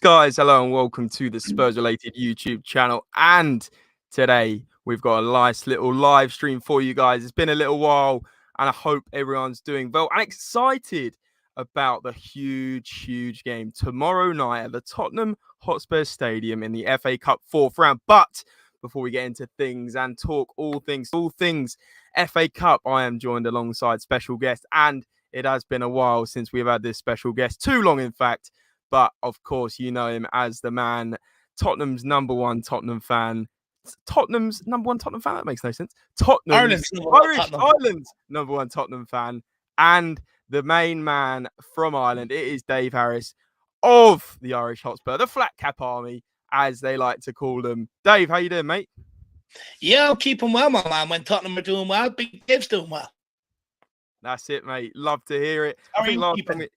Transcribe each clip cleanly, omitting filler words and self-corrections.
Guys, hello and welcome to the Spurs-related YouTube channel. And today we've got a nice little live stream for you guys. It's been a little while and I hope everyone's doing well and excited about the huge game tomorrow night at the Tottenham Hotspur Stadium in the FA Cup 4th round. But before we get into things and talk all things FA Cup, I am joined alongside special guest, and it has been a while since we've had this special guest, too long in fact. But of course, you know him as the man, Tottenham's number one Tottenham fan. Tottenham's number one Tottenham fan? That makes no sense. Ireland's number one Tottenham fan. And the main man from Ireland, it is Dave Harris of the Irish Hotspur, the Flat Cap Army, as they like to call them. Dave, how you doing, mate? Yeah, I'm keeping well, my man. When Tottenham are doing well, Big Dave's doing well. That's it, mate. Love to hear it. How are you keeping?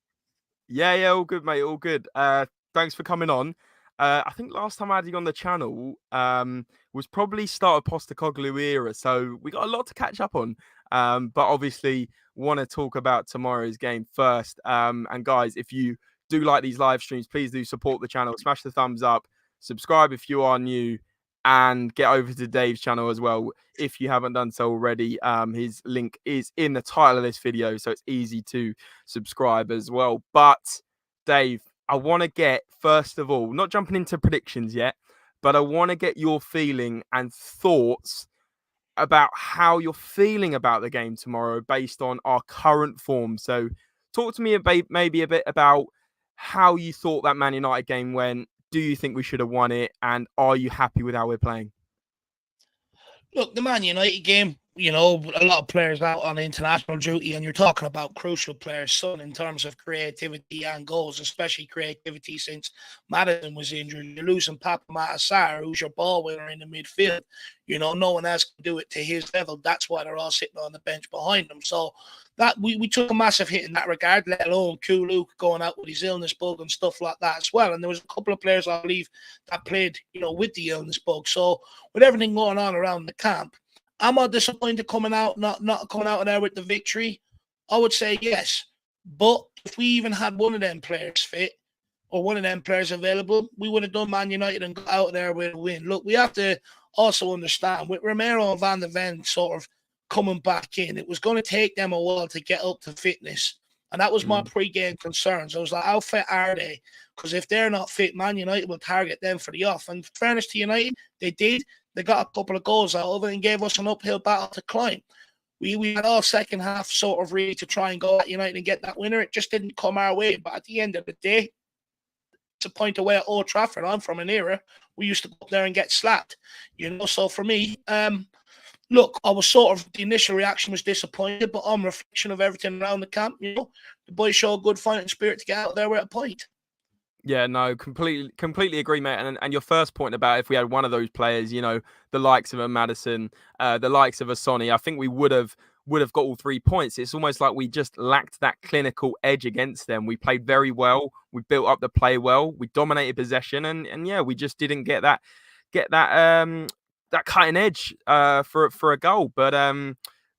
Yeah, all good, mate. All good. Thanks for coming on. I think last time I had you on the channel was probably start of Postecoglou era, so we got a lot to catch up on. But obviously, want to talk about tomorrow's game first. And guys, if you do like these live streams, please do support the channel. Smash the thumbs up, subscribe if you are new, and get over to Dave's channel as well if you haven't done so already. His link is in the title of this video, so it's easy to subscribe as well. But Dave, I want to get, first of all, not jumping into predictions yet, but I want to get your feeling and thoughts about how you're feeling about the game tomorrow based on our current form. So talk to me maybe a bit about how you thought that Man United game went. Do you think we should have won it? And are you happy with how we're playing? Look, the Man United game, you know, a lot of players out on international duty, and you're talking about crucial players, son, in terms of creativity and goals, especially creativity since Maddison was injured. You're losing Papa Matasar, who's your ball winner in the midfield. You know, no one else can do it to his level. That's why they're all sitting on the bench behind him. So that we took a massive hit in that regard, let alone Kulu going out with his illness bug and stuff like that as well. And there was a couple of players, I believe, that played, you know, with the illness bug. So with everything going on around the camp, am I disappointed coming out, not coming out of there with the victory? I would say yes. But if we even had one of them players fit or one of them players available, we would have done Man United and got out there with a win. Look, we have to also understand, with Romero and Van der Ven sort of coming back in, it was going to take them a while to get up to fitness. And that was my pre-game concerns. I was like, how fit are they? Because if they're not fit, Man United will target them for the off. And fairness to United, they did. They got a couple of goals out of it and gave us an uphill battle to climb. We had all second half sort of really to try and go at United and get that winner. It just didn't come our way. But at the end of the day, it's a point away at Old Trafford. I'm from an era we used to go up there and get slapped. You know, so for me, look, I was sort of, the initial reaction was disappointed, but on reflection of everything around the camp, you know, the boys show a good fighting spirit to get out there with a point. Yeah, no, completely agree, mate. And your first point about if we had one of those players, you know, the likes of a Maddison, the likes of a Sonny, I think we would have got all 3 points. It's almost like we just lacked that clinical edge against them. We played very well. We built up the play well. We dominated possession, and yeah, we just didn't get that cutting edge for a goal. But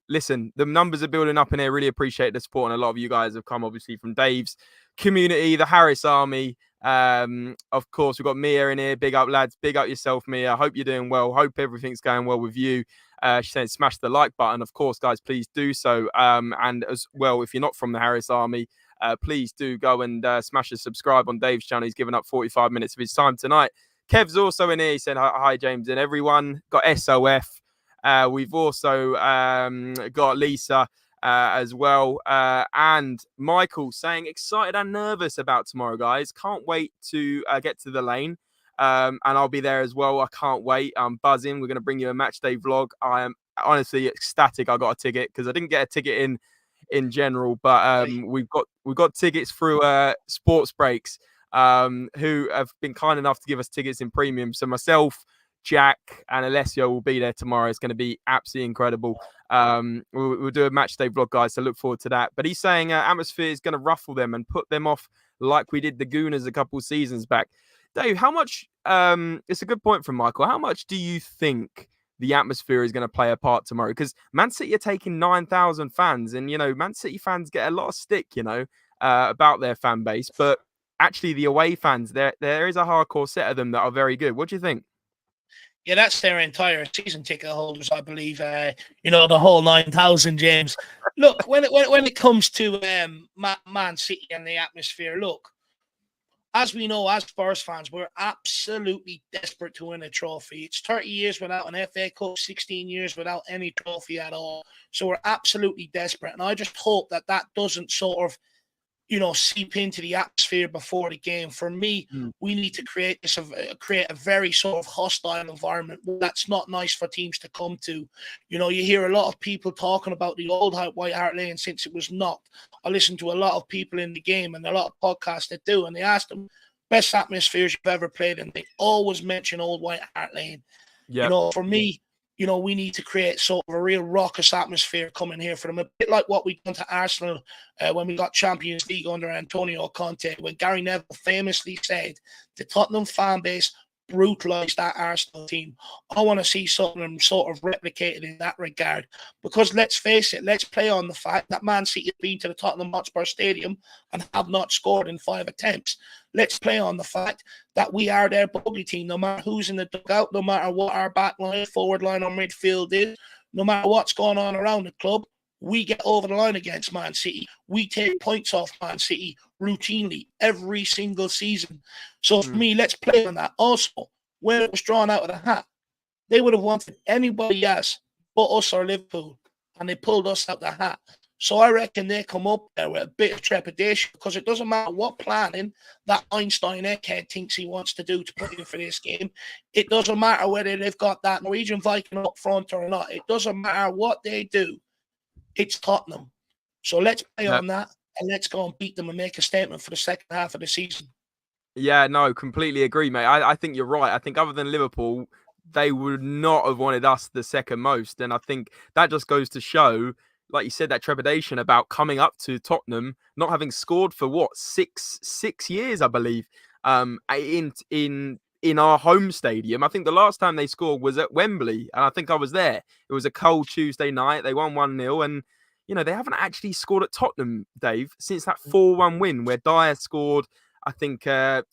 listen, the numbers are building up in here. Really appreciate the support, and a lot of you guys have come obviously from Dave's community, the Harris Army. Of course, we've got Mia in here. Big up, lads. Big up yourself, Mia. Hope you're doing well. Hope everything's going well with you. She said smash the like button. Of course, guys, please do so. And as well, if you're not from the Harris Army, please do go and smash the subscribe on Dave's channel. He's given up 45 minutes of his time tonight. Kev's also in here. He said hi, James, and everyone. Got SOF. We've also got Lisa as well. And Michael saying excited and nervous about tomorrow, guys. Can't wait to get to the lane. And I'll be there as well. I can't wait. I'm buzzing. We're going to bring you a match day vlog. I am honestly ecstatic I got a ticket because I didn't get a ticket in general, but we've got tickets through Sports Breaks, who have been kind enough to give us tickets in premium. So myself, Jack, and Alessio will be there tomorrow. It's going to be absolutely incredible. We'll do a match day vlog, guys, so look forward to that. But he's saying atmosphere is going to ruffle them and put them off like we did the Gooners a couple of seasons back. Dave, how much, it's a good point from Michael, how much do you think the atmosphere is going to play a part tomorrow? Because Man City are taking 9,000 fans, and, you know, Man City fans get a lot of stick, you know, about their fan base. But actually the away fans, there is a hardcore set of them that are very good. What do you think? Yeah, that's their entire season ticket holders, I believe. The whole 9,000, James. Look, when it comes to Man City and the atmosphere, look, as we know, as Spurs fans, we're absolutely desperate to win a trophy. It's 30 years without an FA Cup, 16 years without any trophy at all. So we're absolutely desperate. And I just hope that doesn't sort of seep into the atmosphere before the game. For me, we need to create a very sort of hostile environment. That's not nice for teams to come to. You hear a lot of people talking about the old White Hart Lane since it was knocked. I listen to a lot of people in the game and a lot of podcasts that do, and they ask them, best atmospheres you've ever played in. They always mention old White Hart Lane. Yeah. For me, we need to create sort of a real raucous atmosphere coming here for them. A bit like what we done to Arsenal when we got Champions League under Antonio Conte, when Gary Neville famously said the Tottenham fan base brutalised that Arsenal team. I want to see something sort of replicated in that regard. Because let's face it, let's play on the fact that Man City have been to the Tottenham Hotspur Stadium and have not scored in 5 attempts. Let's play on the fact that we are their bogey team, no matter who's in the dugout, no matter what our back line, forward line, or midfield is, no matter what's going on around the club, we get over the line against Man City. We take points off Man City routinely every single season. So for me, let's play on that. Also, when it was drawn out of the hat, they would have wanted anybody else but us or Liverpool, and they pulled us out the hat. So I reckon they come up there with a bit of trepidation, because it doesn't matter what planning that Einstein egghead thinks he wants to do to put in for this game. It doesn't matter whether they've got that Norwegian Viking up front or not. It doesn't matter what they do. It's Tottenham. So let's play on that, and let's go and beat them and make a statement for the second half of the season. Yeah, no, completely agree, mate. I think you're right. I think other than Liverpool, they would not have wanted us the second most. And I think that just goes to show, like you said, that trepidation about coming up to Tottenham, not having scored for what, six years, I believe, in our home stadium. I think the last time they scored was at Wembley, and I think I was there. It was a cold Tuesday night. They won 1-0, and they haven't actually scored at Tottenham, Dave, since that 4-1 win where Dyer scored. I think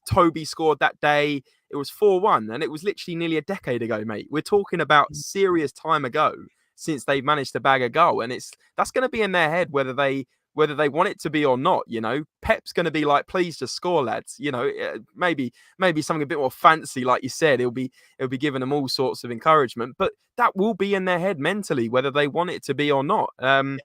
Toby scored that day. It was 4-1, and it was literally nearly a decade ago, mate. We're talking about serious time ago since they've managed to bag a goal, and that's going to be in their head whether they want it to be or not. Pep's going to be like, please just score, lads. Maybe something a bit more fancy, like you said. It'll be giving them all sorts of encouragement, but that will be in their head mentally whether they want it to be or not. And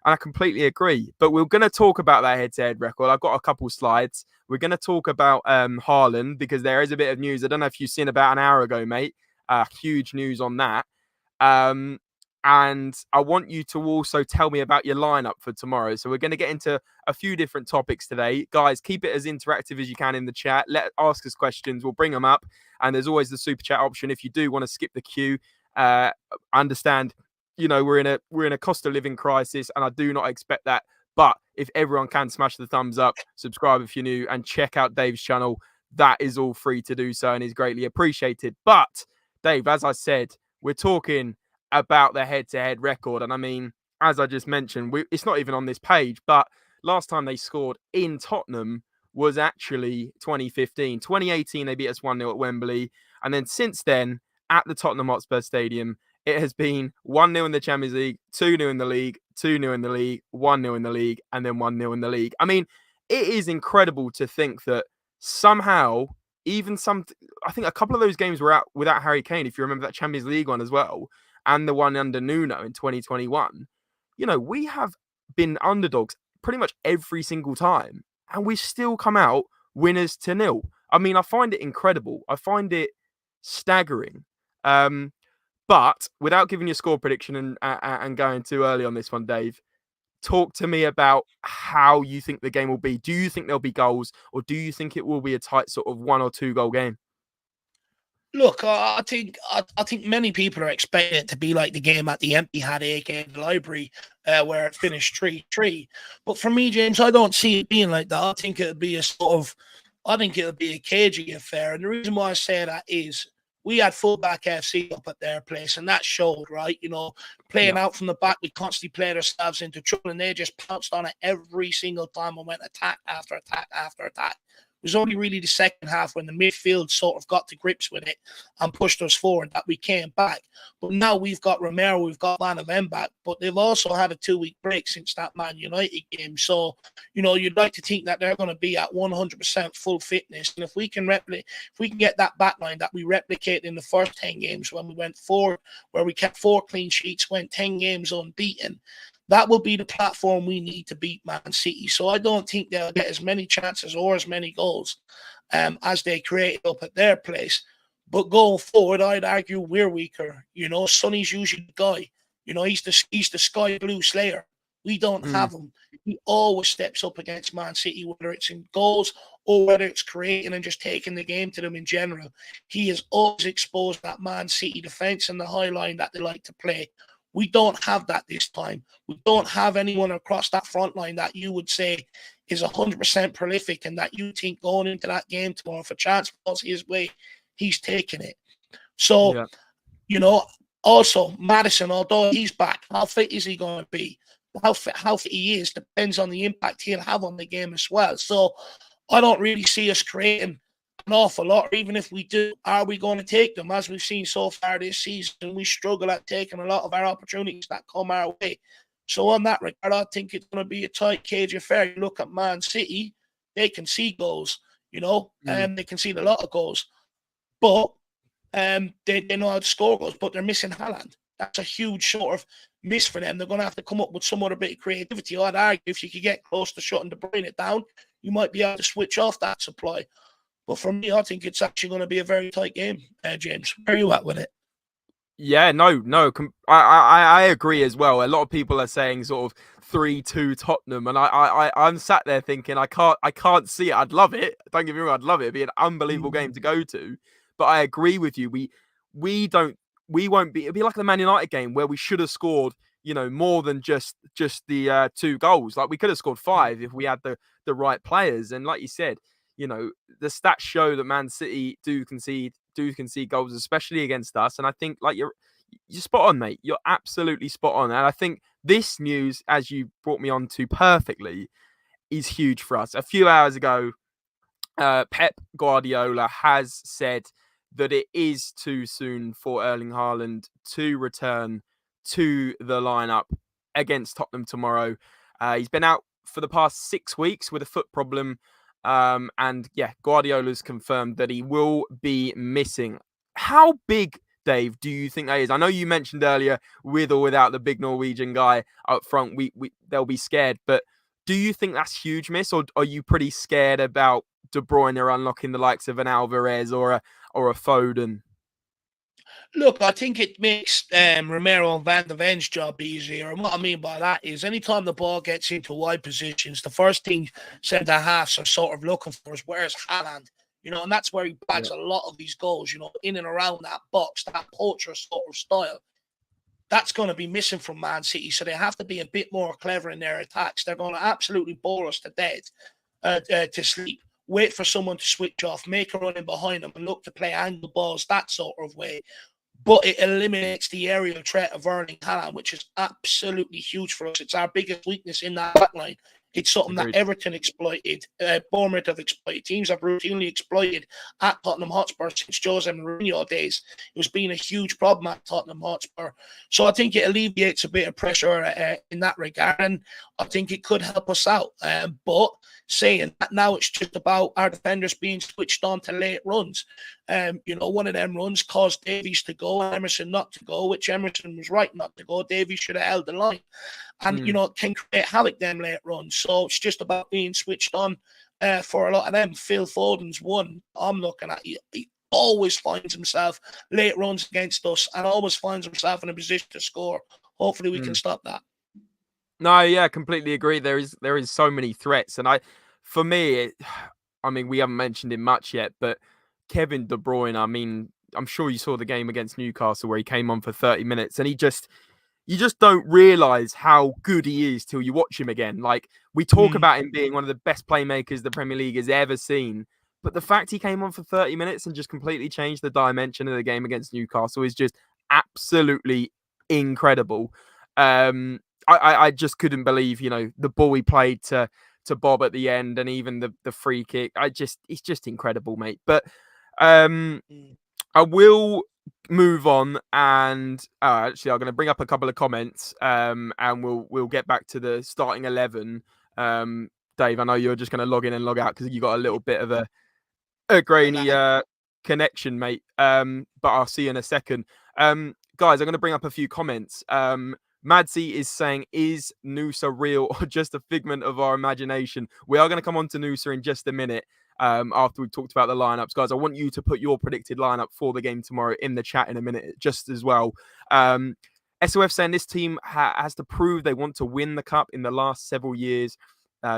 I completely agree. But we're going to talk about that head-to-head record. I've got a couple slides. We're going to talk about Haaland, because there is a bit of news. I don't know if you've seen about an hour ago, mate. Huge news on that. And I want you to also tell me about your lineup for tomorrow. So we're going to get into a few different topics today. Guys, keep it as interactive as you can in the chat. Ask us questions. We'll bring them up. And there's always the super chat option if you do want to skip the queue. Understand, we're in a cost of living crisis, and I do not expect that. But if everyone can smash the thumbs up, subscribe if you're new, and check out Dave's channel, that is all free to do so and is greatly appreciated. But Dave, as I said, we're talking about the head-to-head record, and I mean, as I just mentioned, it's not even on this page, but last time they scored in Tottenham was actually 2015. 2018, they beat us 1-0 at Wembley, and then since then, at the Tottenham Hotspur Stadium, it has been 1-0 in the Champions League, 2-0 in the league, 2-0 in the league, 1-0 in the league, and then 1-0 in the league. I mean, it is incredible to think that somehow, I think a couple of those games were out without Harry Kane, if you remember that Champions League one as well, and the one under Nuno in 2021. We have been underdogs pretty much every single time, and we still come out winners to nil. I mean, I find it incredible. I find it staggering. But without giving you a score prediction and going too early on this one, Dave, talk to me about how you think the game will be. Do you think there'll be goals, or do you think it will be a tight sort of 1 or 2 goal game? Look, I think many people are expecting it to be like the game at the Empty Hat in the library, where it finished 3-3. But for me, James, I don't see it being like that. I think it'll be a cagey affair. And the reason why I say that is, we had fullback FC up at their place, and that showed, right? Playing out from the back, we constantly played ourselves into trouble, and they just pounced on it every single time and went attack after attack after attack. was only really the second half when the midfield sort of got to grips with it and pushed us forward that we came back. But now we've got Romero, we've got Van de Ven back, but they've also had a 2-week break since that Man United game. So, you'd like to think that they're going to be at 100% full fitness. And if we can get that back line that we replicated in the first 10 games when we went forward, where we kept 4 clean sheets, went 10 games unbeaten, that will be the platform we need to beat Man City. So I don't think they'll get as many chances or as many goals as they created up at their place. But going forward, I'd argue we're weaker. Sonny's usually the guy. He's the sky blue slayer. We don't have him. He always steps up against Man City, whether it's in goals or whether it's creating and just taking the game to them in general. He has always exposed that Man City defence and the high line that they like to play. We don't have that this time. We don't have anyone across that front line that you would say is 100% prolific and that you think going into that game tomorrow, if a chance falls his way, he's taking it. So, also Maddison, although he's back, how fit is he going to be? How fit he is depends on the impact he'll have on the game as well. So I don't really see us creating an awful lot, or even if we do, are we going to take them? As we've seen so far this season, we struggle at taking a lot of our opportunities that come our way. So on that regard, I think it's going to be a tight cage affair. You look at Man City, they can see goals, and they can see a lot of goals. But they know how to score goals, but they're missing Haaland. That's a huge sort of miss for them. They're going to have to come up with some other bit of creativity. I'd argue if you could get close to shutting De Bruyne down, you might be able to switch off that supply. But for me, I think it's actually going to be a very tight game, James. Where are you at with it? Yeah, no. I agree as well. A lot of people are saying sort of 3-2 Tottenham, and I'm sat there thinking I can't see it. I'd love it. Don't get me wrong, I'd love it. It'd be an unbelievable game to go to. But I agree with you. We won't be. It'd be like the Man United game where we should have scored, more than just the 2 goals. Like we could have scored 5 if we had the right players. And like you said, the stats show that Man City do concede goals, especially against us. And I think like you're spot on, mate. You're absolutely spot on. And I think this news, as you brought me on to perfectly, is huge for us. A few hours ago, Pep Guardiola has said that it is too soon for Erling Haaland to return to the lineup against Tottenham tomorrow. He's been out for the past 6 weeks with a foot problem. And Guardiola's confirmed that he will be missing. How big, Dave, do you think that is? I know you mentioned earlier, with or without the big Norwegian guy up front, they'll be scared. But do you think that's huge miss, or are you pretty scared about De Bruyne unlocking the likes of an Alvarez or a Foden? Look, I think it makes Romero and Van de Ven's job easier. And what I mean by that is anytime the ball gets into wide positions, the first thing centre halves are sort of looking for is where's Haaland? And that's where he bags a lot of these goals, in and around that box, that poacher sort of style. That's going to be missing from Man City. So they have to be a bit more clever in their attacks. They're going to absolutely bore us to death, to sleep. Wait for someone to switch off, make a run in behind them and look to play angle balls, that sort of way. But it eliminates the aerial threat of Erling Haaland, which is absolutely huge for us. It's our biggest weakness in that backline. It's something that Everton exploited, Bournemouth have exploited. Teams have routinely exploited at Tottenham Hotspur since Jose Mourinho days. It was being a huge problem at Tottenham Hotspur. So I think it alleviates a bit of pressure in that regard, and I think it could help us out. But saying that, now it's just about our defenders being switched on to late runs. One of them runs caused Davies to go, Emerson not to go, which Emerson was right not to go. Davies should have held the line. And, can create havoc them late runs. So it's just about being switched on for a lot of them. Phil Foden's one I'm looking at. He always finds himself late runs against us and always finds himself in a position to score. Hopefully we can stop that. No, yeah, completely agree. There is so many threats. And for me, we haven't mentioned him much yet, but Kevin De Bruyne, I'm sure you saw the game against Newcastle where he came on for 30 minutes and you just don't realise how good he is till you watch him again. Like, we talk about him being one of the best playmakers the Premier League has ever seen. But the fact he came on for 30 minutes and just completely changed the dimension of the game against Newcastle is just absolutely incredible. I just couldn't believe, the ball he played to to Bob at the end, and even the free kick. It's just incredible, mate. But I will move on, and actually, I'm going to bring up a couple of comments, and we'll get back to the starting 11. Dave, I know you're just going to log in and log out because you got a little bit of a grainy connection, mate. But I'll see you in a second. Guys, I'm going to bring up a few comments. Madsy is saying, is Nusa real or just a figment of our imagination? We are going to come on to Nusa in just a minute after we've talked about the lineups. Guys, I want you to put your predicted lineup for the game tomorrow in the chat in a minute just as well. SOF saying this team has to prove they want to win the cup in the last several years.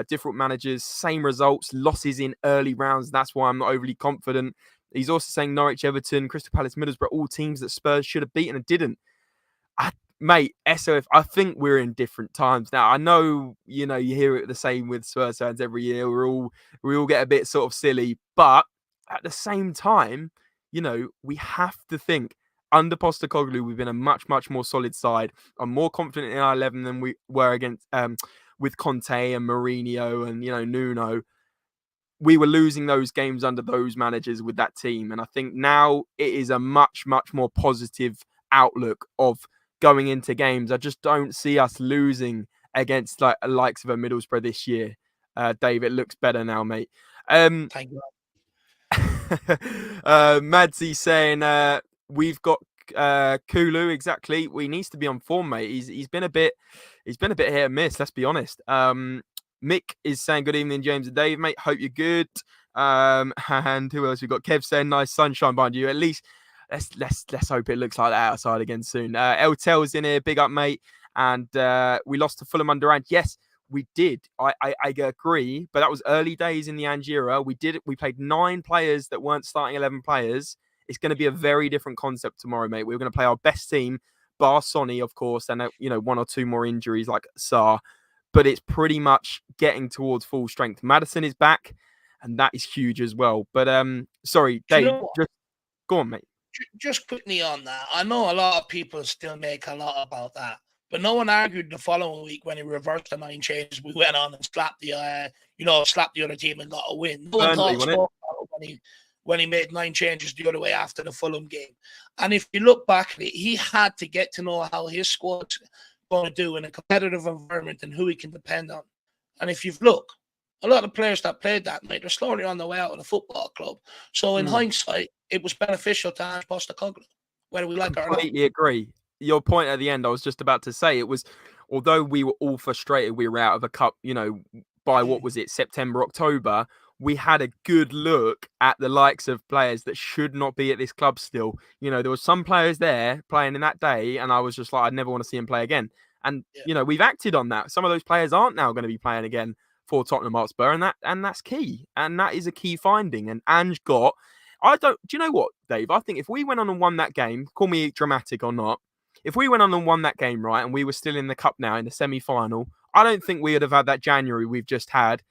Different managers, same results, losses in early rounds. That's why I'm not overly confident. He's also saying Norwich, Everton, Crystal Palace, Middlesbrough, all teams that Spurs should have beaten and didn't. Mate, SOF, I think we're in different times now. I know, you hear it the same with Spurs fans every year. We all get a bit sort of silly, but at the same time, we have to think under Postecoglou, we've been a much, much more solid side. I'm more confident in our 11 than we were against with Conte and Mourinho and Nuno. We were losing those games under those managers with that team, and I think now it is a much, much more positive outlook of going into games. I just don't see us losing against like the likes of a Middlesbrough this year. Dave, it looks better now, mate. Thank you. Madsy saying we've got Kulu, exactly. He needs to be on form, mate. He's been a bit hit and miss, let's be honest. Mick is saying good evening, James and Dave, mate. Hope you're good. And who else we got? Kev saying nice sunshine behind you. At least let's hope it looks like that outside again soon. Eltel's in here, big up, mate. And we lost to Fulham under Ange. Yes, we did. I agree, but that was early days in the Ange era. We played 9 players that weren't starting 11 players. It's going to be a very different concept tomorrow, mate. We're going to play our best team, bar Sonny, of course, and 1 or 2 more injuries like Sarr. But it's pretty much getting towards full strength. Maddison is back, and that is huge as well. But sorry, Dave, just go on, mate. Just quickly on that, I know a lot of people still make a lot about that, but no one argued the following week when he reversed the 9 changes. We went on and slapped the other team and got a win. No one talks about it when he made 9 changes the other way after the Fulham game. And if you look back at it, he had to get to know how his squad's going to do in a competitive environment and who he can depend on. And if you've looked, a lot of players that played that night, they're slowly on their way out of the football club. So in hindsight, it was beneficial to Ange Postecoglou, whether we like it or not. I completely agree. Your point at the end, I was just about to say, it was, although we were all frustrated we were out of a cup, by what was it, September, October, we had a good look at the likes of players that should not be at this club still. There were some players there playing in that day, and I was just like, I'd never want to see him play again. And, we've acted on that. Some of those players aren't now going to be playing again for Tottenham Hotspur, and that's key. And that is a key finding. And Ange do you know what, Dave? I think if we went on and won that game, call me dramatic or not, if we went on and won that game, right, and we were still in the cup now in the semi-final, I don't think we would have had that January we've just had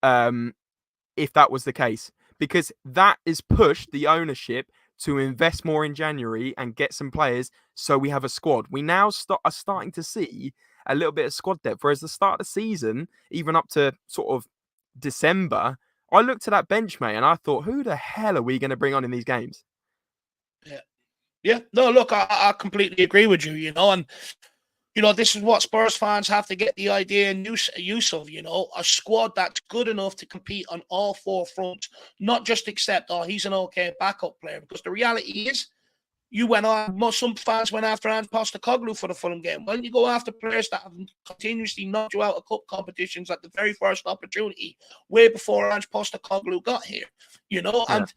if that was the case. Because that has pushed the ownership to invest more in January and get some players so we have a squad. We now are starting to see a little bit of squad depth, whereas the start of the season, even up to sort of December, I looked at that bench, mate, and I thought, who the hell are we going to bring on in these games? Yeah. No, look, I completely agree with you, and, this is what Spurs fans have to get the idea and use of, a squad that's good enough to compete on all 4 fronts, not just accept, he's an okay backup player, because the reality is, some fans went after Ange Postecoglou for the Fulham game. Why don't you go after players that have continuously knocked you out of cup competitions at the very first opportunity, way before Ange Postecoglou got here? And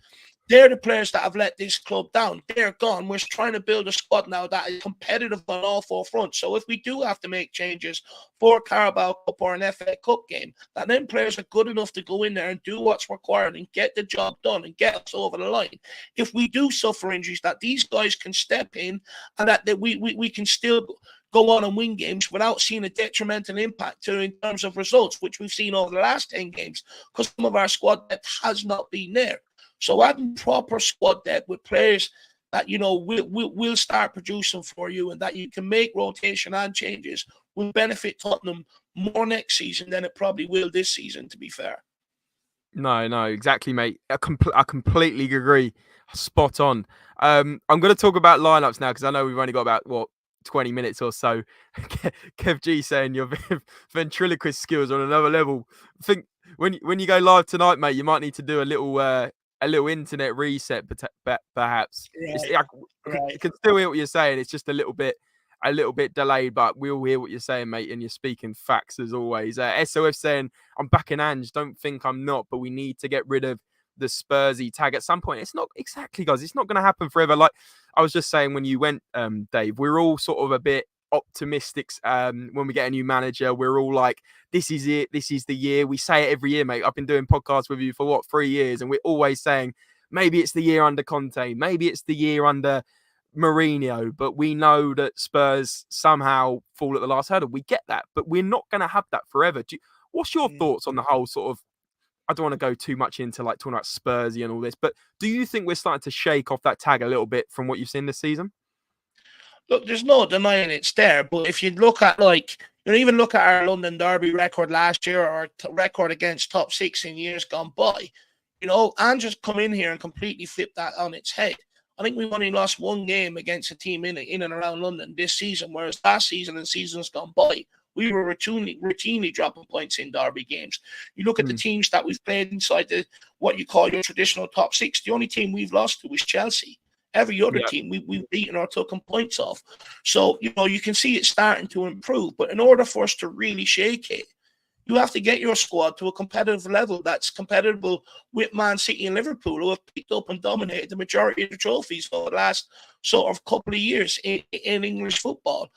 they're the players that have let this club down. They're gone. We're trying to build a squad now that is competitive on all 4 fronts. So if we do have to make changes for a Carabao Cup or an FA Cup game, that then players are good enough to go in there and do what's required and get the job done and get us over the line. If we do suffer injuries, that these guys can step in and that we can still go on and win games without seeing a detrimental impact in terms of results, which we've seen over the last 10 games, because some of our squad depth has not been there. So having proper squad depth with players that, will start producing for you and that you can make rotation and changes will benefit Tottenham more next season than it probably will this season, to be fair. No, exactly, mate. I completely agree. Spot on. I'm going to talk about lineups now because I know we've only got about 20 minutes or so. Kev G saying your ventriloquist skills are on another level. I think when you go live tonight, mate, you might need to do a little internet reset, perhaps. Right, I can still hear what you're saying. It's just a little bit delayed, but we'll hear what you're saying, mate. And you're speaking facts as always. SOF saying, I'm back in Ange. Don't think I'm not, but we need to get rid of the Spursy tag at some point. It's not exactly, guys. It's not going to happen forever. Like I was just saying when you went, Dave, we're all sort of a bit optimistic when we get a new manager. We're all like, this is it. This is the year. We say it every year, mate. I've been doing podcasts with you for 3 years, and we're always saying maybe it's the year under Conte. Maybe it's the year under Mourinho, but we know that Spurs somehow fall at the last hurdle. We get that, but we're not going to have that forever. What's your thoughts on the whole sort of, I don't want to go too much into like talking about Spursy and all this, but do you think we're starting to shake off that tag a little bit from what you've seen this season? Look, there's no denying it's there, but if you look at even look at our London Derby record last year or our record against top six in years gone by, and just come in here and completely flip that on its head. I think we've only lost one game against a team in and around London this season, whereas last season and seasons gone by, we were routinely dropping points in derby games. You look at the teams that we've played inside what you call your traditional top six. The only team we've lost to is Chelsea. Every other team we've beaten or taken points off. So, you can see it starting to improve. But in order for us to really shake it, you have to get your squad to a competitive level that's compatible with Man City and Liverpool, who have picked up and dominated the majority of the trophies for the last sort of couple of years in English football.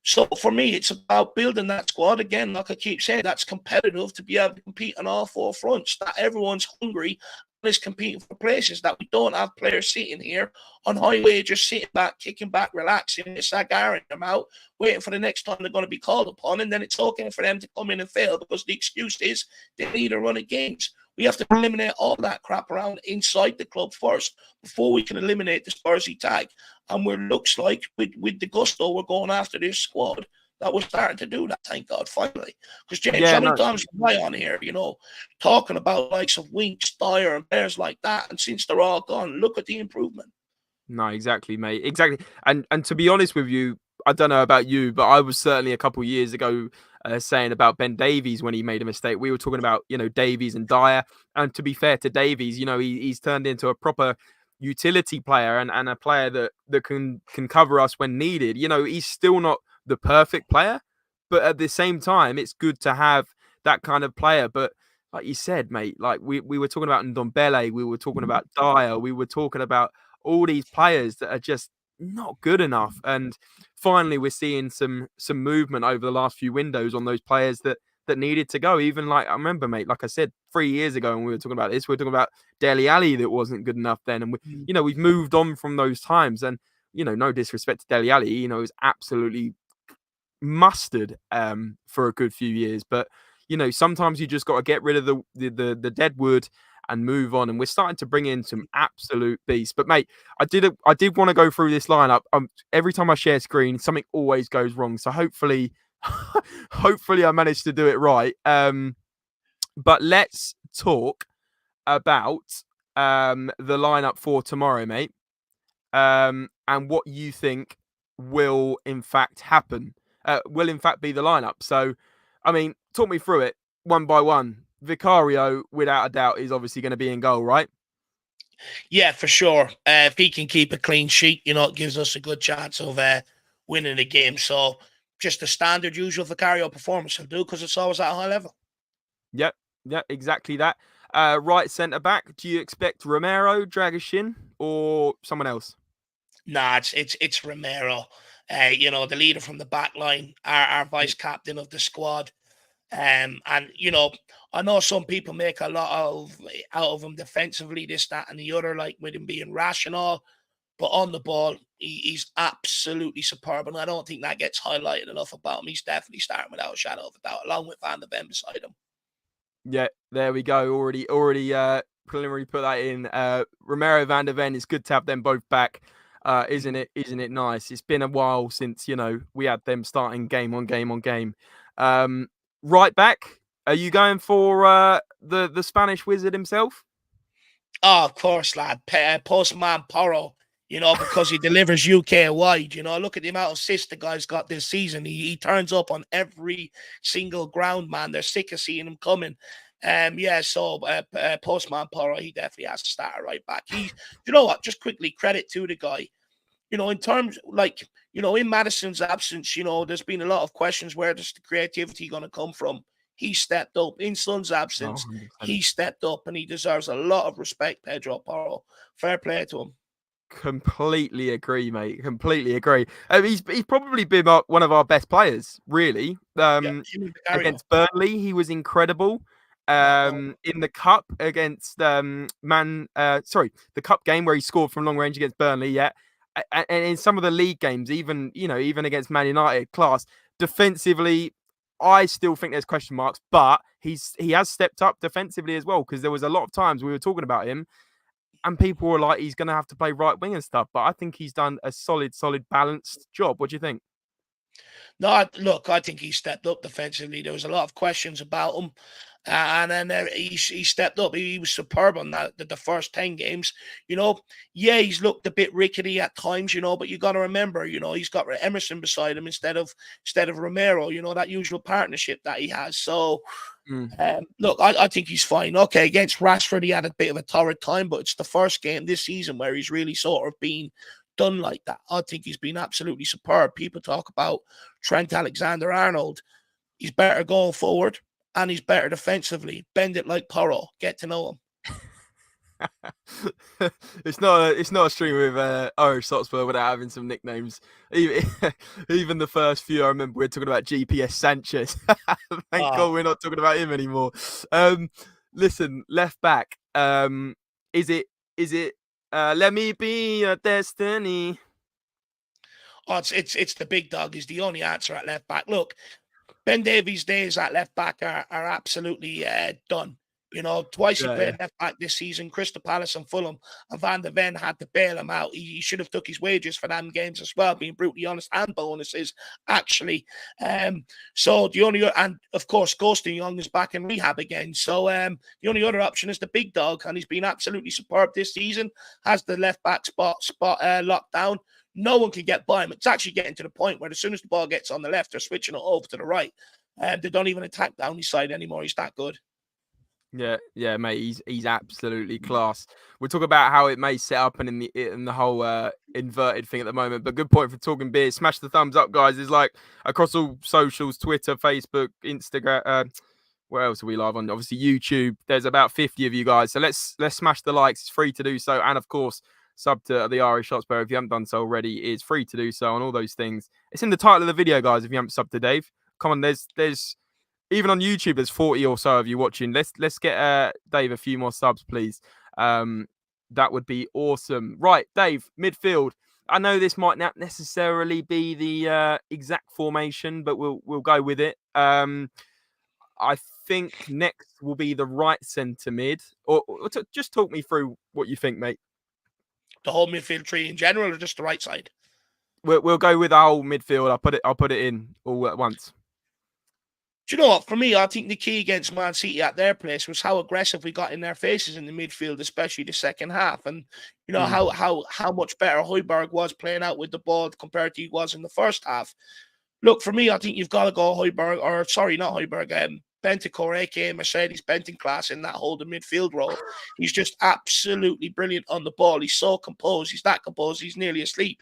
So for me, it's about building that squad again, like I keep saying, that's competitive to be able to compete on all four fronts, that everyone's hungry and is competing for places, that we don't have players sitting here on high wages, sitting back, kicking back, relaxing, it's like airing them out, waiting for the next time they're going to be called upon, and then it's okay for them to come in and fail because the excuse is they need a run of games. We have to eliminate all that crap around inside the club first before we can eliminate the Spursy tag. And it looks like with the gusto we're going after this squad that we're starting to do that, thank God, finally. Because James, how many times am I on here, talking about likes of Winks, Dyer, and players like that, and since they're all gone, look at the improvement. No, exactly, mate. Exactly. And to be honest with you, I don't know about you, but I was certainly a couple of years ago saying about Ben Davies when he made a mistake. We were talking about, Davies and Dyer. And to be fair to Davies, he's turned into a proper utility player and a player that can cover us when needed. He's still not the perfect player, but at the same time, it's good to have that kind of player. But like you said, mate, like we were talking about Ndombele, we were talking about Dyer, we were talking about all these players that are just not good enough. And finally, we're seeing some movement over the last few windows on those players that needed to go. Even like I remember, mate, like I said 3 years ago, when we were talking about this, we were talking about Dele Alli that wasn't good enough then, and we've moved on from those times. And no disrespect to Dele Alli, he was absolutely mustard for a good few years, but sometimes you just got to get rid of the dead wood and move on. And we're starting to bring in some absolute beasts. But mate, I did want to go through this lineup. Every time I share screen, something always goes wrong. So hopefully I managed to do it right. But let's talk about the lineup for tomorrow, mate. And what you think will in fact happen. Will in fact be the lineup. So, I mean, talk me through it one by one. Vicario, without a doubt, is obviously going to be in goal, right? Yeah, for sure. If he can keep a clean sheet, it gives us a good chance of winning the game. So just the standard usual Vicario performance will do, because it's always at a high level. Yep, exactly that. Right centre back, do you expect Romero, Dragishin, or someone else? Nah, it's Romero. The leader from the back line, our vice captain of the squad. And I know some people make a lot out of him defensively, this, that, and the other, like with him being rash and all. But on the ball, he's absolutely superb, and I don't think that gets highlighted enough about him. He's definitely starting without a shadow of a doubt, along with Van der Ven beside him. Yeah, there we go. Already preliminary put that in. Romero, Van der Ven, it's good to have them both back. Isn't it? Isn't it nice? It's been a while since we had them starting game on game on game. Right back. Are you going for the Spanish wizard himself? Oh, of course, lad. Postman Porro, because he delivers UK wide. Look at the amount of assists the guy's got this season. He turns up on every single ground, man. They're sick of seeing him coming. Postman Porro, he definitely has to start right back. You know what? Just quickly, credit to the guy. In terms in Madison's absence, there's been a lot of questions where does the creativity going to come from? He stepped up. In Son's absence, 100%. he stepped up and he deserves a lot of respect, Pedro Porro. Fair play to him. Completely agree, mate. Completely agree. He's probably been one of our best players, really. Against Burnley, he was incredible. In the cup against the cup game where he scored from long range against Burnley, yeah. And in some of the league games, even against Man United, class defensively, I still think there's question marks, but he has stepped up defensively as well, because there was a lot of times we were talking about him and people were like, he's going to have to play right wing and stuff. But I think he's done a solid, balanced job. What do you think? No, I think he stepped up defensively. There was a lot of questions about him. And then he stepped up. He was superb on the first 10 games. He's looked a bit rickety at times, but you got to remember, he's got Emerson beside him instead of Romero, that usual partnership that he has. So, I think he's fine. Okay, against Rashford, he had a bit of a torrid time, but it's the first game this season where he's really sort of been done like that. I think he's been absolutely superb. People talk about Trent Alexander-Arnold. He's better going forward and he's better defensively. Bend it like Porro. Get to know him. It's not a stream with Irish Hotspur without having some nicknames. Even the first few, I remember we were talking about GPS Sanchez. Thank God we're not talking about him anymore. Listen, left back. Is it? Let me be your destiny. Oh, it's the big dog. Is the only answer at left back. Look, Ben Davies' days at left back are absolutely done. Twice he played left back this season. Crystal Palace and Fulham, and Van der Ven had to bail him out. He should have took his wages for them games as well, being brutally honest, and bonuses actually. So the only, and of course, Ghosting Heung is back in rehab again. So the only other option is the big dog, and he's been absolutely superb this season. Has the left back spot locked down. No one can get by him. It's actually getting to the point where as soon as the ball gets on the left, they're switching it over to the right. They don't even attack down his side anymore. He's that good. Yeah, mate. He's absolutely class. We'll talk about how it may set up and in the whole inverted thing at the moment. But good point for talking beer. Smash the thumbs up, guys. It's like across all socials: Twitter, Facebook, Instagram. Where else are we live on? Obviously YouTube. There's about 50 of you guys. So let's smash the likes. It's free to do so, and of course, sub to the Irish Hotspur if you haven't done so already. It's free to do so on all those things. It's in the title of the video, guys. If you haven't subbed to Dave, come on. There's even on YouTube, there's 40 or so of you watching. Let's get Dave a few more subs, please. That would be awesome. Right, Dave, midfield. I know this might not necessarily be the exact formation, but we'll go with it. I think next will be the right centre mid. Or just talk me through what you think, mate. The whole midfield tree in general, or just the right side? We'll go with the whole midfield. I'll put it in all at once. Do you know what? For me, I think the key against Man City at their place was how aggressive we got in their faces in the midfield, especially the second half. And how much better Højbjerg was playing out with the ball compared to he was in the first half. Look, for me, I think you've got to go Højbjerg, or sorry, not Højbjerg, Bentancur, aka Mercedes Benton class in that holding midfield role. He's just absolutely brilliant on the ball. He's so composed. He's that composed. He's nearly asleep.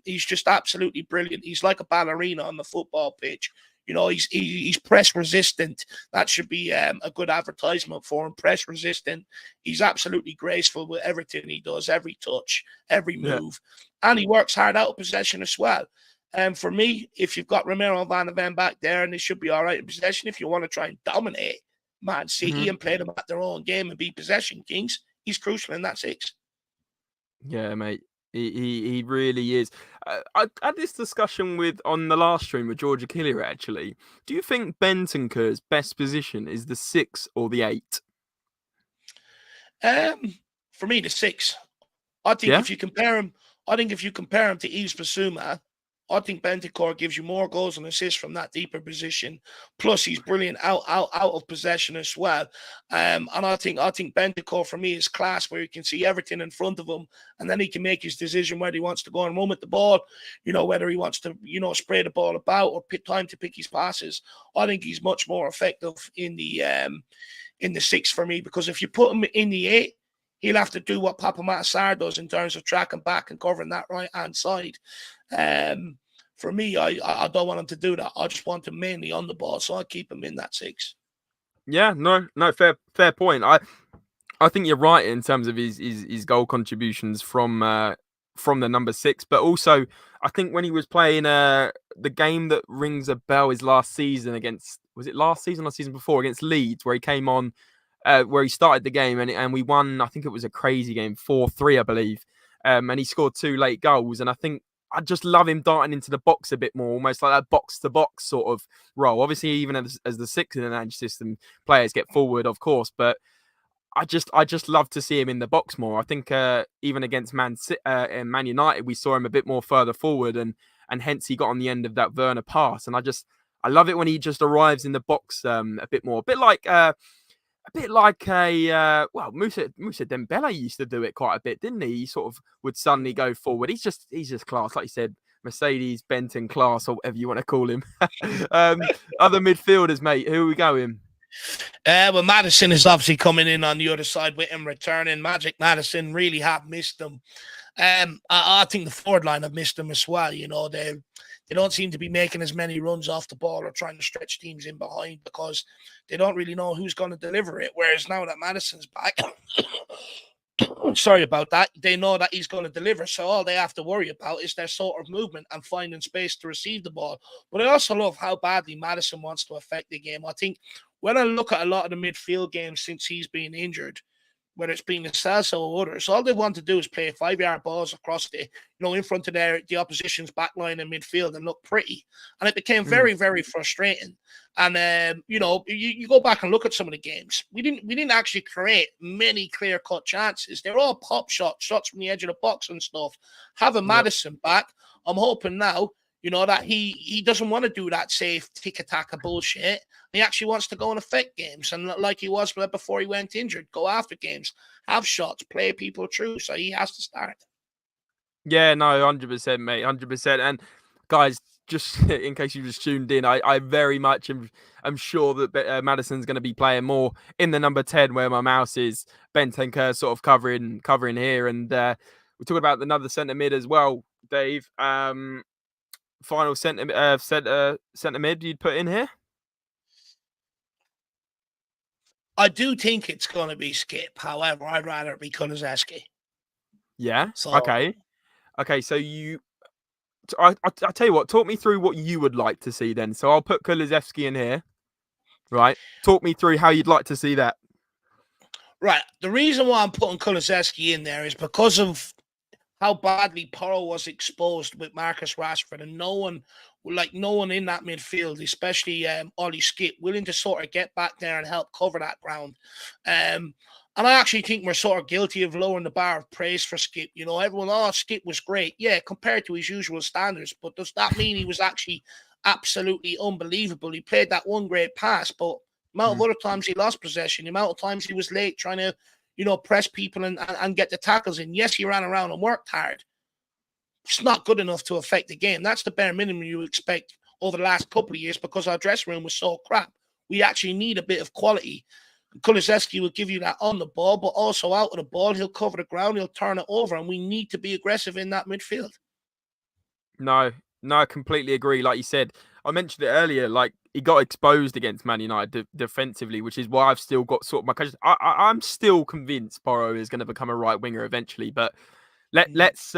He's just absolutely brilliant. He's like a ballerina on the football pitch. He's press resistant. That should be a good advertisement for him. Press resistant. He's absolutely graceful with everything he does, every touch, every move. And he works hard out of possession as well. For me, if you've got Romero and Van der Ven back there, and they should be all right in possession, if you want to try and dominate Man City and play them at their own game and be possession kings, he's crucial in that six. Yeah, mate. He really is. I had this discussion on the last stream with George Achille, actually. Do you think Bentancur's best position is the 6 or the 8? For me, the 6. I think if you compare him I think if you compare him to Yves Bissouma, I think Bentancur gives you more goals and assists from that deeper position. Plus, he's brilliant out of possession as well. And I think Bentancur for me is class, where he can see everything in front of him, and then he can make his decision whether he wants to go and run with the ball, whether he wants to spray the ball about or pick time to pick his passes. I think he's much more effective in the 6 for me, because if you put him in the 8, he'll have to do what Papa Matar does in terms of tracking back and covering that right-hand side. For me, I don't want him to do that. I just want him mainly on the ball, so I keep him in that 6. Yeah, no, fair point. I think you're right in terms of his goal contributions from the number 6, but also I think when he was playing the game that rings a bell is last season was it last season or season before, against Leeds, where he came on, where he started the game and we won. I think it was a crazy game, 4-3, I believe, and he scored 2 late goals. And I think I just love him darting into the box a bit more, almost like that box-to-box sort of role. Obviously, even as the 6 in an edge system, players get forward, of course, but I just love to see him in the box more. I think even against Man United, we saw him a bit more further forward, and hence he got on the end of that Werner pass. And I love it when he just arrives in the box a bit more, a bit like Musa Dembele used to do it quite a bit, didn't he? He sort of would suddenly go forward. He's just class, like you said, Mercedes Benton class, or whatever you want to call him. Other midfielders, mate, who are we going? Well, Maddison is obviously coming in on the other side with him returning. Magic Maddison really have missed him. I think the forward line have missed him as well. They don't seem to be making as many runs off the ball or trying to stretch teams in behind, because they don't really know who's going to deliver it. Whereas now that Maddison's back, sorry about that, they know that he's going to deliver. So all they have to worry about is their sort of movement and finding space to receive the ball. But I also love how badly Maddison wants to affect the game. I think when I look at a lot of the midfield games since he's been injured, whether it's been the Celso or others, all they want to do is play 5-yard balls across in front of the opposition's back line and midfield and look pretty. And it became very, very frustrating. And, you go back and look at some of the games. We didn't actually create many clear-cut chances. They're all pop shots from the edge of the box and stuff. Having Maddison back, I'm hoping now, that he doesn't want to do that safe tick-attack bullshit. He actually wants to go and affect games. And like he was before he went injured, go after games, have shots, play people through. So he has to start. Yeah, no, 100%, mate, 100%. And guys, just in case you just tuned in, I very much am sure that Maddison's going to be playing more in the number 10, where my mouse is. Bentancur sort of covering here. And we're talking about another centre mid as well, Dave. Final centre mid you'd put in here? I do think it's going to be Skip. However, I'd rather it be Kulusevski. Yeah. So, okay. So I tell you what. Talk me through what you would like to see then. So I'll put Kulusevski in here. Right. Talk me through how you'd like to see that. Right. The reason why I'm putting Kulusevski in there is because of how badly Porro was exposed with Marcus Rashford, and no one in that midfield, especially Ollie Skip, willing to sort of get back there and help cover that ground. And I actually think we're sort of guilty of lowering the bar of praise for Skip. Everyone, Skip was great. Yeah, compared to his usual standards. But does that mean he was actually absolutely unbelievable? He played that one great pass, but the amount of other times he lost possession, the amount of times he was late trying to press people and get the tackles in. Yes, he ran around and worked hard. It's not good enough to affect the game. That's the bare minimum you expect over the last couple of years, because our dressing room was so crap. We actually need a bit of quality. Kulusevski will give you that on the ball, but also out of the ball. He'll cover the ground, he'll turn it over, and we need to be aggressive in that midfield. No, I completely agree. Like you said, I mentioned it earlier, like he got exposed against Man United defensively, which is why I've still got sort of my questions. I'm still convinced Porro is going to become a right winger eventually, but let's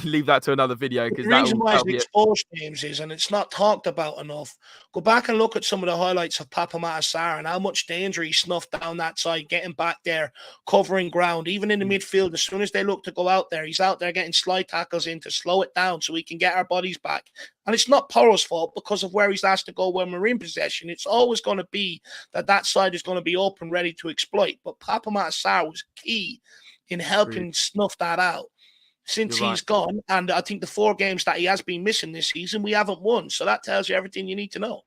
leave that to another video, because the reason why it's exposed games is, and it's not talked about enough. Go back and look at some of the highlights of Papa Matar and how much danger he snuffed down that side, getting back there, covering ground, even in the midfield. As soon as they look to go out there, he's out there getting slide tackles in to slow it down so we can get our bodies back. And it's not Porro's fault because of where he's asked to go when we're in possession. It's always going to be that side is going to be open, ready to exploit. But Papa Matar was key in helping snuff that out. since You're he's right. gone. And I think the 4 games that he has been missing this season, we haven't won. So that tells you everything you need to know.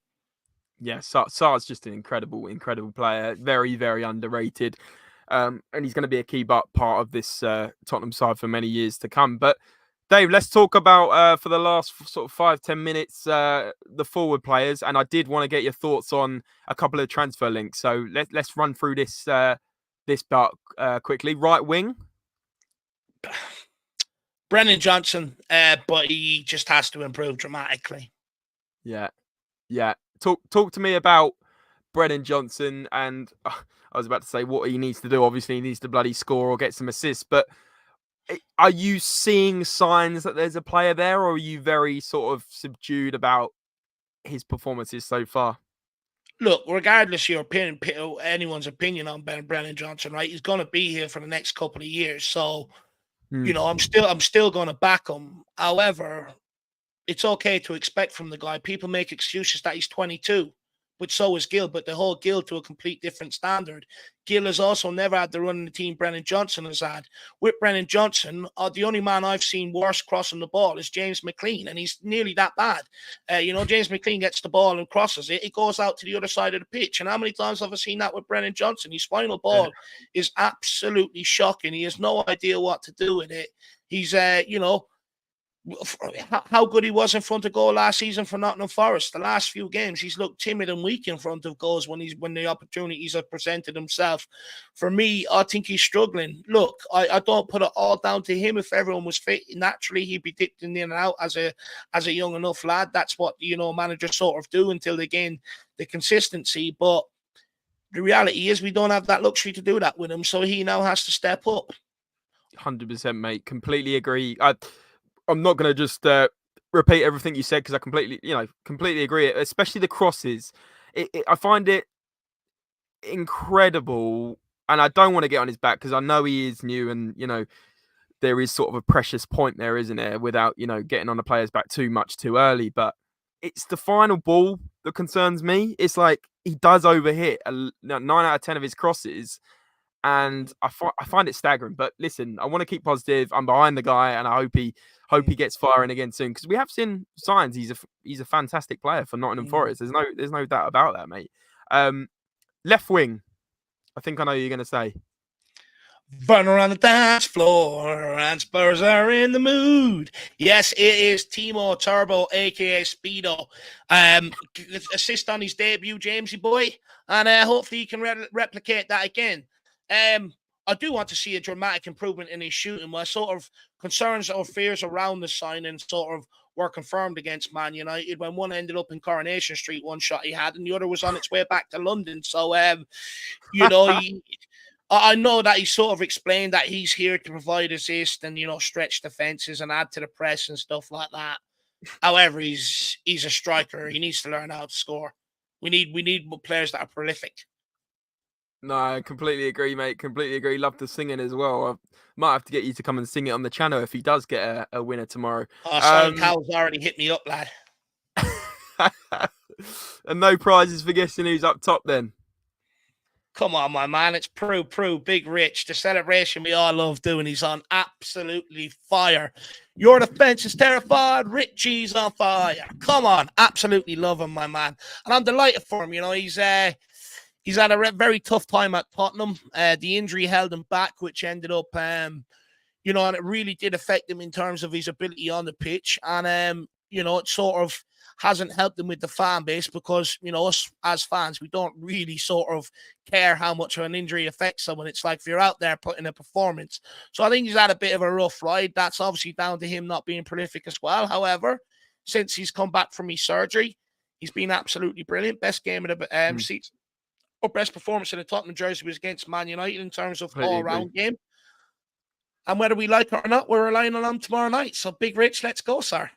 Yeah, Sar's just an incredible player. Very, very underrated. And he's going to be a key part of this Tottenham side for many years to come. But Dave, let's talk about for the last sort of 5-10 minutes the forward players, and I did want to get your thoughts on a couple of transfer links. So let's run through this part quickly. Right wing. Brennan Johnson, but he just has to improve dramatically. Yeah. Talk to me about Brennan Johnson, and I was about to say what he needs to do. Obviously, he needs to bloody score or get some assists, but are you seeing signs that there's a player there, or are you very sort of subdued about his performances so far? Look, regardless of your opinion, anyone's opinion on Brennan Johnson, right? He's going to be here for the next couple of years, so I'm still going to back him. However, it's okay to expect from the guy. People make excuses that he's 22. But so is Gill, but they hold Gill to a complete different standard. Gill has also never had the run in the team Brennan Johnson has had. With Brennan Johnson, the only man I've seen worse crossing the ball is James McLean, and he's nearly that bad. James McLean gets the ball and crosses it. It goes out to the other side of the pitch. And how many times have I seen that with Brennan Johnson? His final ball is absolutely shocking. He has no idea what to do with it. He's, how good he was in front of goal last season for Nottingham Forest. The last few games, he's looked timid and weak in front of goals when the opportunities have presented himself. For me, I think he's struggling. Look, I don't put it all down to him. If everyone was fit, naturally he'd be dipped in and out as a young enough lad. That's what managers sort of do until they gain the consistency. But the reality is we don't have that luxury to do that with him, so he now has to step up. 100%, mate. Completely agree. I'm not going to just repeat everything you said because I completely agree. Especially the crosses. I find it incredible, and I don't want to get on his back because I know he is new, and there is sort of a precious point there, isn't there? Without getting on the player's back too much too early, but it's the final ball that concerns me. It's like he does overhit 9 out of 10 of his crosses. And I find it staggering. But listen, I want to keep positive. I'm behind the guy, and I hope he gets firing again soon because we have seen signs he's a fantastic player for Nottingham Forest. There's no doubt about that, mate. Left wing. I think I know what you're going to say. Burner on the dance floor, and Spurs are in the mood. Yes, it is Timo Turbo, aka Speedo. Assist on his debut, Jamesy boy, and hopefully he can replicate that again. I do want to see a dramatic improvement in his shooting. My sort of concerns or fears around the signing sort of were confirmed against Man United when one ended up in Coronation Street, one shot he had, and the other was on its way back to London. So, I know that he sort of explained that he's here to provide assist and, stretch defenses and add to the press and stuff like that. However, he's a striker. He needs to learn how to score. We need players that are prolific. No, I completely agree, mate. Completely agree. Love the singing as well. I might have to get you to come and sing it on the channel if he does get a winner tomorrow. Oh, Simon Cowell's already hit me up, lad. And no prizes for guessing who's up top then? Come on, my man. It's Prue, Big Rich. The celebration we all love doing. He's on absolutely fire. Your defense is terrified. Richie's on fire. Come on. Absolutely love him, my man. And I'm delighted for him. He's had a very tough time at Tottenham. The injury held him back, which ended up, and it really did affect him in terms of his ability on the pitch. And, it sort of hasn't helped him with the fan base because, us as fans, we don't really sort of care how much an injury affects someone. It's like if you're out there putting a performance. So I think he's had a bit of a rough ride. That's obviously down to him not being prolific as well. However, since he's come back from his surgery, he's been absolutely brilliant. Best game of the season. Or best performance in the Tottenham jersey was against Man United in terms of all-round game. And whether we like it or not, we're relying on him tomorrow night. So, Big Rich, let's go, sir.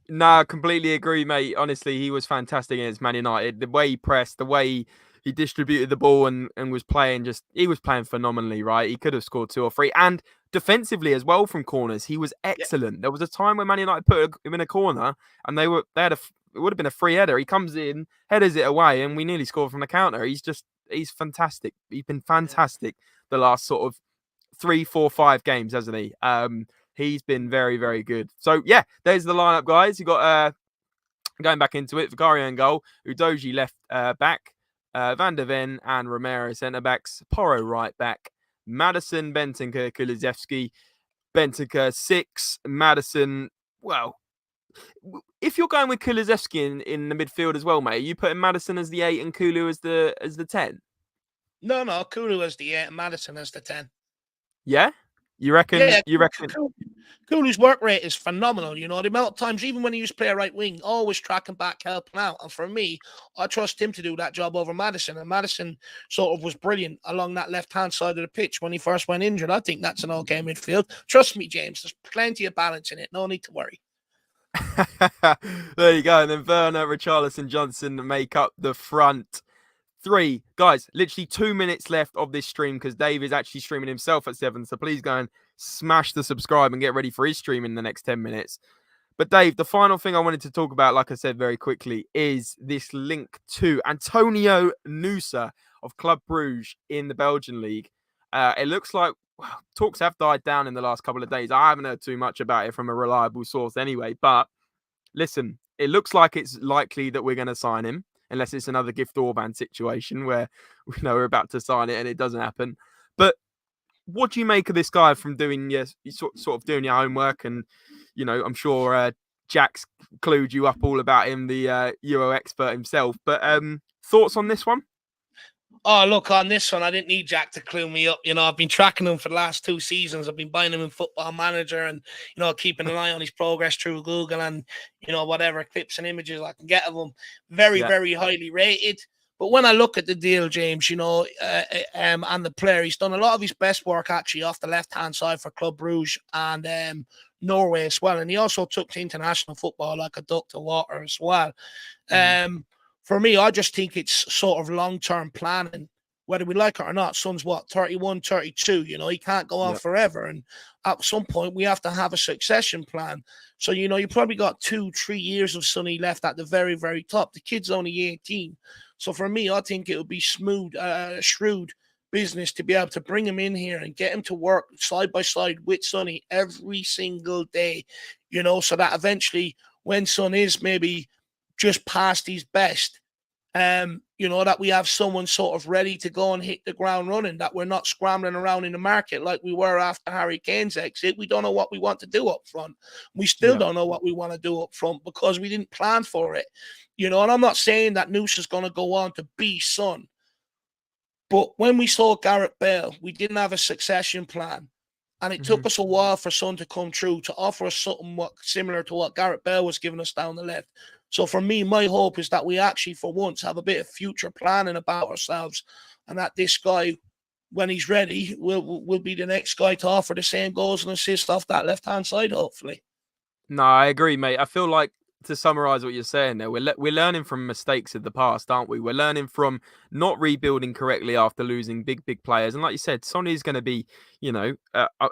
Nah, completely agree, mate. Honestly, he was fantastic against Man United. The way he pressed, the way he distributed the ball and was playing he was playing phenomenally, right? He could have scored 2 or 3. And defensively as well from corners, he was excellent. Yeah. There was a time when Man United put him in a corner and it would have been a free header. He comes in, headers it away, and we nearly scored from the counter. He's fantastic. He's been fantastic the last sort of 3, 4, 5 games, hasn't he? He's been very, very good. So, yeah, there's the lineup, guys. You got, going back into it, Vicario in goal, Udoji left back, Van der Ven and Romero centre-backs, Porro right back, Madison, Bentancur, Kulusevski, Bentancur 6, Madison, well, if you're going with Kulusevski in the midfield as well, mate, are you putting Madison as the 8 and Kulu as the 10? No, Kulu as the 8 and Madison as the 10. Yeah? You reckon? Yeah, You reckon? Kulu's work rate is phenomenal. You know, the amount of times, even when he used to play a right wing, always tracking back, helping out. And for me, I trust him to do that job over Madison. And Madison sort of was brilliant along that left-hand side of the pitch when he first went injured. I think that's an okay midfield. Trust me, James, there's plenty of balance in it. No need to worry. There you go. And then Werner, Richarlison, Johnson make up the front three. Guys, literally 2 minutes left of this stream because Dave is actually streaming himself at 7. So please go and smash the subscribe and get ready for his stream in the next 10 minutes. But Dave, the final thing I wanted to talk about, like I said very quickly, is this link to Antonio Nusa of Club Brugge in the Belgian League. It looks like talks have died down in the last couple of days. I haven't heard too much about it from a reliable source anyway. But listen, it looks like it's likely that we're going to sign him, unless it's another Gift Orban situation where we know we're about to sign it and it doesn't happen. But what do you make of this guy from doing your sort of doing your homework? And, you know, I'm sure Jack's clued you up all about him, the Euro expert himself. But thoughts on this one? Oh, look, on this one, I didn't need Jack to clue me up. You know, I've been tracking him for the last 2 seasons. I've been buying him in Football Manager and, you know, keeping an eye on his progress through Google and, you know, whatever clips and images I can get of him. Very, very highly rated. But when I look at the deal, James, you know, and the player, he's done a lot of his best work actually off the left-hand side for Club Brugge and Norway as well. And he also took to international football like a duck to water as well. For me, I just think it's sort of long-term planning, whether we like it or not. Son's what, 31, 32, you know, he can't go on forever. And at some point, we have to have a succession plan. So, you know, you probably got 2-3 years of Sonny left at the very, very top. The kid's only 18. So for me, I think it would be shrewd business to be able to bring him in here and get him to work side by side with Sonny every single day, you know, so that eventually when Son is maybe just past his best, you know, that we have someone sort of ready to go and hit the ground running, that we're not scrambling around in the market like we were after Harry Kane's exit. We don't know what we want to do up front. We still don't know what we want to do up front because we didn't plan for it. You know, and I'm not saying that Nusa's going to go on to be Son. But when we saw Gareth Bale, we didn't have a succession plan. And it took us a while for Son to come through to offer us something similar to what Gareth Bale was giving us down the left. So for me, my hope is that we actually, for once, have a bit of future planning about ourselves and that this guy, when he's ready, will be the next guy to offer the same goals and assists off that left-hand side, hopefully. No, I agree, mate. I feel like, to summarize what you're saying there, we're learning from mistakes of the past, aren't we? We're learning from not rebuilding correctly after losing big players. And like you said, Sonny's going to be, you know,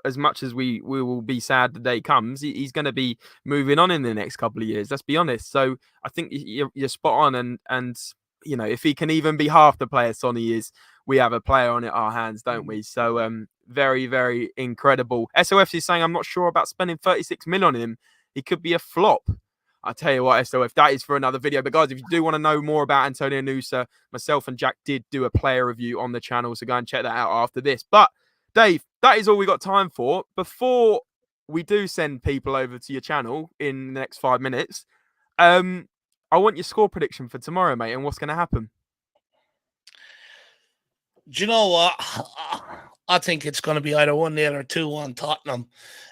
as much as we will be sad the day comes, he's going to be moving on in the next couple of years. Let's be honest. So I think you're spot on. And you know, if he can even be half the player Sonny is, we have a player on our hands, don't we? So very, very incredible. SOF is saying, I'm not sure about spending 36 mil on him. He could be a flop. I tell you what, SOF, that is for another video. But guys, if you do want to know more about Antonio Nusa, myself and Jack did do a player review on the channel, so go and check that out after this. But Dave, that is all we got time for. Before we do send people over to your channel in the next 5 minutes, I want your score prediction for tomorrow, mate, and what's going to happen. Do you know what? I think it's going to be either 1-0 or 2-1 Tottenham.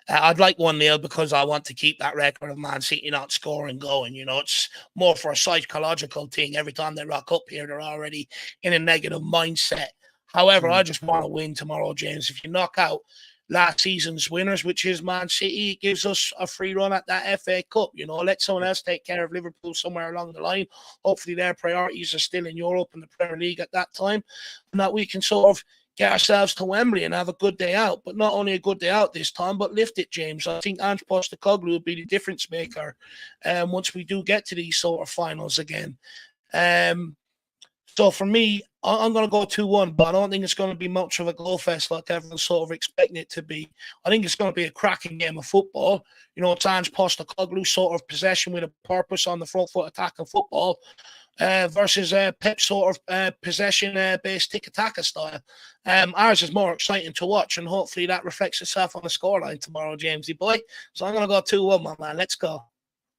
I'd like 1-0 because I want to keep that record of Man City not scoring going. You know, it's more for a psychological thing. Every time they rock up here, they're already in a negative mindset. However, I just want to win tomorrow, James. If you knock out last season's winners, which is Man City, it gives us a free run at that FA Cup. You know, let someone else take care of Liverpool somewhere along the line. Hopefully their priorities are still in Europe and the Premier League at that time, and that we can sort of get ourselves to Wembley and have a good day out. But not only a good day out this time, but lift it, James. I think Ange Postecoglou will be the difference maker once we do get to these sort of finals again. So for me, I'm going to go 2-1, but I don't think it's going to be much of a goal fest like everyone's sort of expecting it to be. I think it's going to be a cracking game of football. You know, Ange Postecoglou sort of possession with a purpose on the front foot attacking football versus Pep's sort of possession-based tiki-taka style. Ours is more exciting to watch, and hopefully that reflects itself on the scoreline tomorrow, Jamesy boy. So I'm going to go 2-1, my man. Let's go.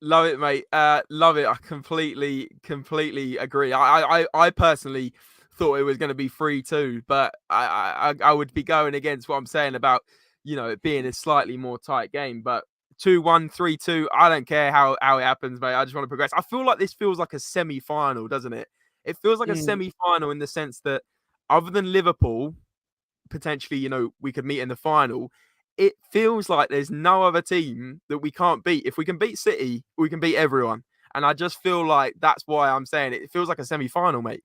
Love it, mate. Love it. I completely agree. I personally thought it was going to be 3-2, but I would be going against what I'm saying about, you know, it being a slightly more tight game. But 2-1, 3-2, I don't care how it happens, mate. I just want to progress. I feel like this feels like a semi-final, doesn't it? It feels like a semi-final in the sense that other than Liverpool, potentially, you know, we could meet in the final. It feels like there's no other team that we can't beat. If we can beat City, we can beat everyone. And I just feel like that's why I'm saying it feels like a semi-final, mate.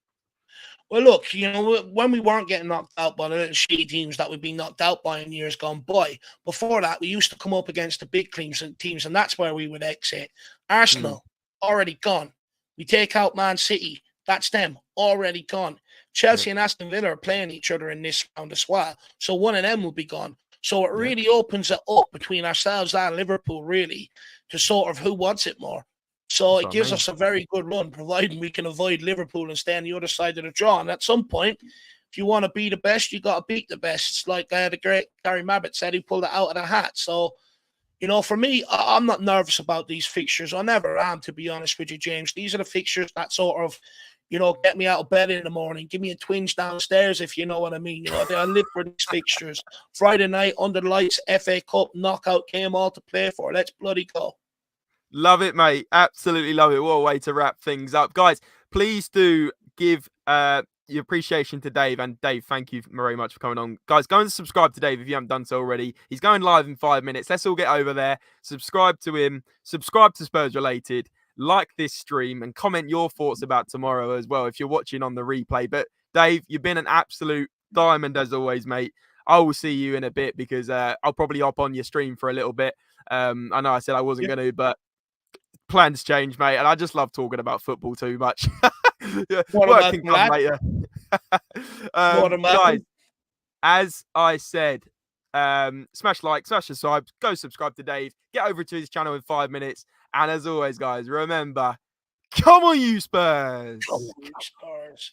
Well, look, you know, when we weren't getting knocked out by the little shitty teams that we've been knocked out by in years gone by, before that, we used to come up against the big teams, and that's where we would exit. Arsenal, already gone. We take out Man City, that's them, already gone. Chelsea and Aston Villa are playing each other in this round as well, so one of them will be gone. So it really opens it up between ourselves and Liverpool, really, to sort of who wants it more. So it gives us a very good run, providing we can avoid Liverpool and stay on the other side of the draw. And at some point, if you want to be the best, you got to beat the best. It's like the great Gary Mabbott said, he pulled it out of the hat. So, you know, for me, I'm not nervous about these fixtures. I never am, to be honest with you, James. These are the fixtures that sort of, you know, get me out of bed in the morning, give me a twinge downstairs, if you know what I mean. You know, I live for these fixtures. Friday night, under the lights, FA Cup, knockout game, all to play for. Let's bloody go. Love it, mate. Absolutely love it. What a way to wrap things up. Guys, please do give your appreciation to Dave. And Dave, thank you very much for coming on. Guys, go and subscribe to Dave if you haven't done so already. He's going live in 5 minutes. Let's all get over there. Subscribe to him. Subscribe to Spurs Related. Like this stream and comment your thoughts about tomorrow as well if you're watching on the replay. But Dave, you've been an absolute diamond as always, mate. I will see you in a bit because I'll probably hop on your stream for a little bit. I know I said I wasn't going to, but plans change, mate. And I just love talking about football too much. Work can come later. Guys, as I said, smash like, smash subscribe, go subscribe to Dave, get over to his channel in 5 minutes. And as always, guys, remember, come on, you Spurs! Come on, you Spurs!